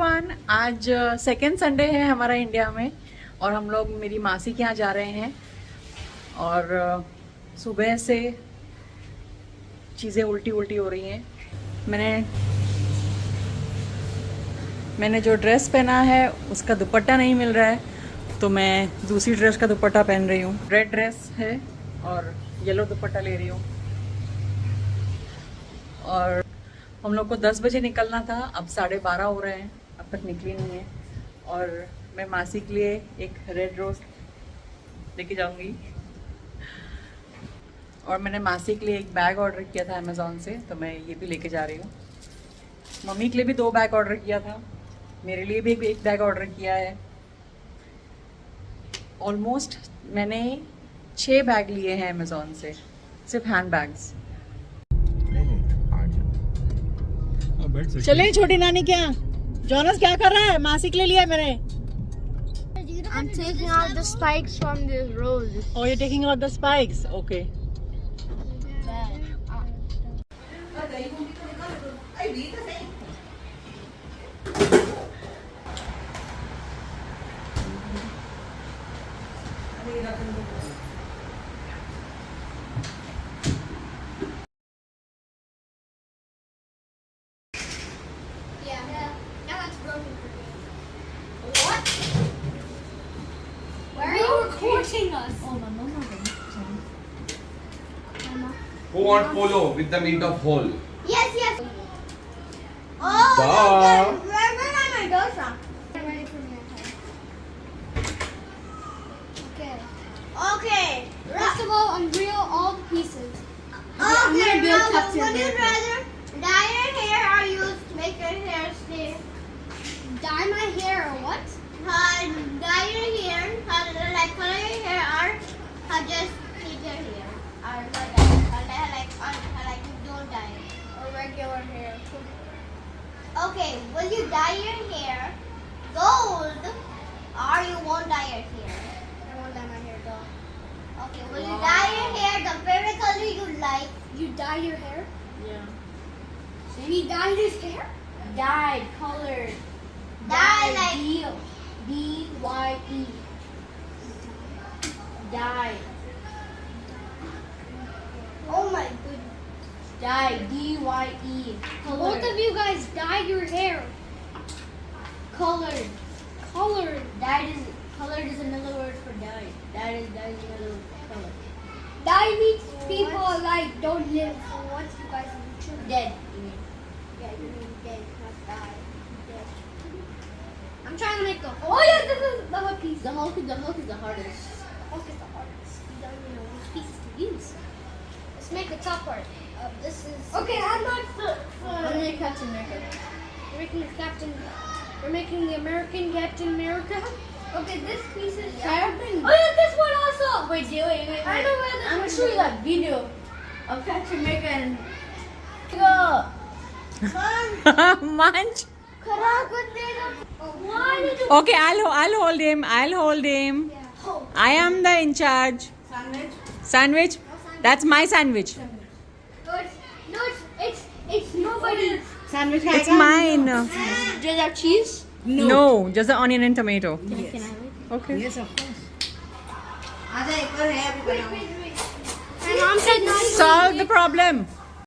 Everyone, आज second Sunday है हमारा इंडिया में और हम लोग मेरी मासी के यहाँ जा रहे हैं। और सुबह से चीज़ें उल्टी उल्टी हो रही हैं। मैंने जो ड्रेस पहना है उसका दुपट्टा नहीं मिल रहा है, तो मैं दूसरी ड्रेस का दुपट्टा पहन रही हूँ। रेड ड्रेस है और येलो दुपट्टा ले रही हूँ। और हम लोग को 10 बजे निकलना था, अब 12:30 हो रहे हैं, अब तक निकली नहीं है। और मैं मासी के लिए एक रेड रोज लेके जाऊंगी। और मैंने मासी के लिए एक बैग ऑर्डर किया था अमेज़ॉन से, तो मैं ये भी लेके जा रही हूँ। मम्मी के लिए भी 2 बैग ऑर्डर किया था, मेरे लिए भी एक बैग ऑर्डर किया है। ऑलमोस्ट मैंने 6 बैग लिए हैं अमेज़ॉन से, सिर्फ हैंड बैग्स। चले छोटी नानी क्या? जोनस क्या कर रहा है? मासी के लिए लिया मैंने। I'm taking out the spikes from the rose. Oh, you're taking out the spikes. Okay. Us. Oh, my mama. Who want polo with the meat of whole? Yes, yes. Oh, where are my dosa? Ready for me. Okay. Okay. First of all, unreal all the pieces. Okay, I'm gonna build Captain America. Would you rather dye your hair or use make your hair stay? Dye my hair or what? Dye your hair, like color your hair, or just keep your hair, or like don't dye it, or regular hair. Okay, will you dye your hair gold, or you won't dye your hair? I won't dye my hair gold. Okay, will you dye your hair the very color you like? You dye your hair? Yeah. So he dyed his hair? Dyed, colored. Dye like D-Y-E. Dye. Oh my goodness. Dye. D-Y-E. Both of you guys dyed your hair. Colored. Colored. Dyed is colored is another word for dye. That is another word for color. Dye means people like don't live. So what you guys mean? Dead. You mean? Yeah, you mean dead, not die. Dead. I'm trying to make the Hulk. Oh yeah, this is the Hulk piece. The Hulk is the hardest. The Hulk is the hardest. You don't even know which pieces to use. Let's make the top part. This is. Okay, I'm not. I'm making Captain America. We're making the Captain. We're making the American Captain America. Okay, this piece is. Oh yeah, this one also. Wait. I know where this. I'm gonna show you that video of Captain America and go. Munch. Okay, I'll hold him. Yeah. I am the in charge. Sandwich? That's my sandwich. No, it's nobody's. Sandwich. It's mine. Do you have cheese? No, just the onion and tomato. Yes. Okay. Yes, of course. Wait. My mom said not. Solve the problem.